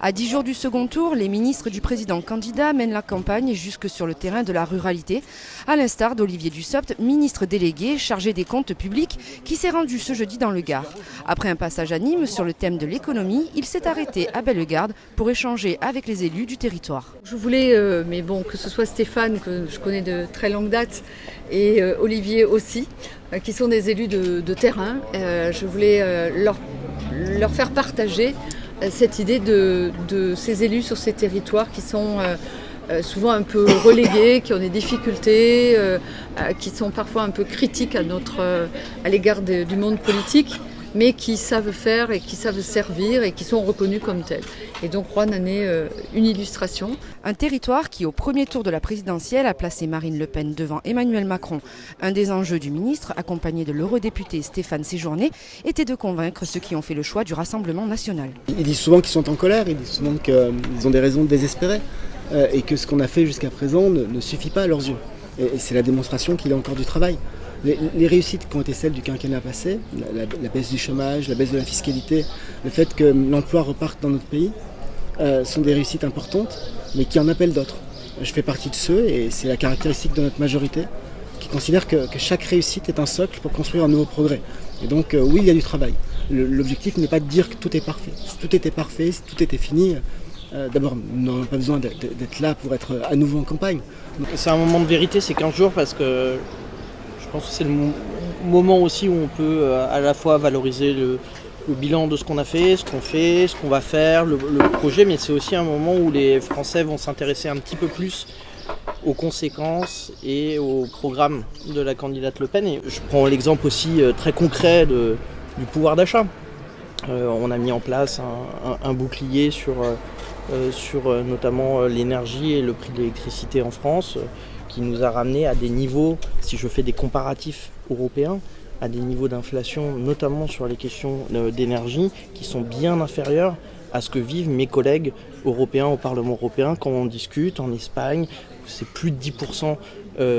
À 10 jours du second tour, les ministres du président candidat mènent la campagne jusque sur le terrain de la ruralité, à l'instar d'Olivier Dussopt, ministre délégué chargé des comptes publics, qui s'est rendu ce jeudi dans le Gard. Après un passage à Nîmes sur le thème de l'économie, il s'est arrêté à Bellegarde pour échanger avec les élus du territoire. Je voulais, mais bon, que ce soit Stéphane, que je connais de très longue date, et Olivier aussi, qui sont des élus de terrain, je voulais leur faire partager cette idée de ces élus sur ces territoires qui sont souvent un peu relégués, qui ont des difficultés, qui sont parfois un peu critiques à l'égard du monde politique, mais qui savent faire et qui savent servir et qui sont reconnus comme tels. Et donc Roanne en est une illustration. Un territoire qui, au premier tour de la présidentielle, a placé Marine Le Pen devant Emmanuel Macron. Un des enjeux du ministre, accompagné de l'eurodéputé Stéphane Séjourné, était de convaincre ceux qui ont fait le choix du Rassemblement national. Ils disent souvent qu'ils sont en colère, ils disent souvent qu'ils ont des raisons de désespérer et que ce qu'on a fait jusqu'à présent ne suffit pas à leurs yeux. Et c'est la démonstration qu'il y a encore du travail. Les réussites qui ont été celles du quinquennat passé, la baisse du chômage, la baisse de la fiscalité, le fait que l'emploi reparte dans notre pays, sont des réussites importantes, mais qui en appellent d'autres. Je fais partie de ceux, et c'est la caractéristique de notre majorité, qui considère que chaque réussite est un socle pour construire un nouveau progrès. Et donc oui, il y a du travail. L'objectif n'est pas de dire que tout est parfait. Si tout était parfait, si tout était fini, d'abord, nous n'avons pas besoin d'être là pour être à nouveau en campagne. C'est un moment de vérité, c'est 15 jours, parce que je pense que c'est le moment aussi où on peut à la fois valoriser le bilan de ce qu'on a fait, ce qu'on va faire, le projet, mais c'est aussi un moment où les Français vont s'intéresser un petit peu plus aux conséquences et au programme de la candidate Le Pen. Et je prends l'exemple aussi très concret du pouvoir d'achat. On a mis en place un bouclier sur notamment l'énergie et le prix de l'électricité en France, qui nous a ramené à des niveaux, si je fais des comparatifs européens, à des niveaux d'inflation, notamment sur les questions d'énergie, qui sont bien inférieurs à ce que vivent mes collègues européens au Parlement européen quand on discute. En Espagne, c'est plus de 10%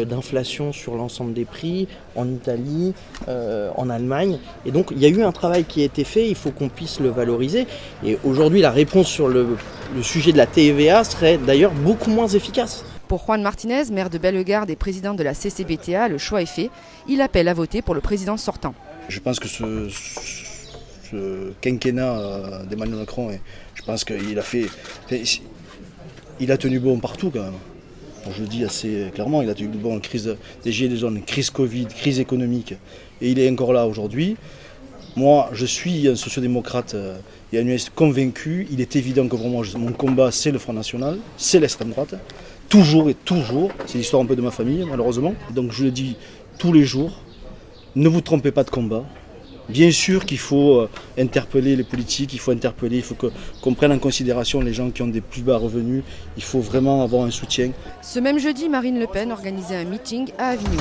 d'inflation sur l'ensemble des prix, en Italie, en Allemagne. Et donc il y a eu un travail qui a été fait, il faut qu'on puisse le valoriser. Et aujourd'hui, la réponse sur le sujet de la TVA serait d'ailleurs beaucoup moins efficace. Pour Juan Martinez, maire de Bellegarde et président de la CCBTA, le choix est fait. Il appelle à voter pour le président sortant. Je pense que ce quinquennat d'Emmanuel Macron, je pense qu'il a tenu bon partout quand même. Je le dis assez clairement, il a tenu bon crise des gilets jaunes, crise Covid, crise économique, et il est encore là aujourd'hui. Moi, je suis un sociodémocrate et un unioniste convaincu. Il est évident que vraiment mon combat, c'est le Front National, c'est l'extrême droite. Toujours et toujours, c'est l'histoire un peu de ma famille malheureusement. Donc je le dis tous les jours, ne vous trompez pas de combat. Bien sûr qu'il faut interpeller les politiques, il faut qu'on prenne en considération les gens qui ont des plus bas revenus. Il faut vraiment avoir un soutien. Ce même jeudi, Marine Le Pen organisait un meeting à Avignon.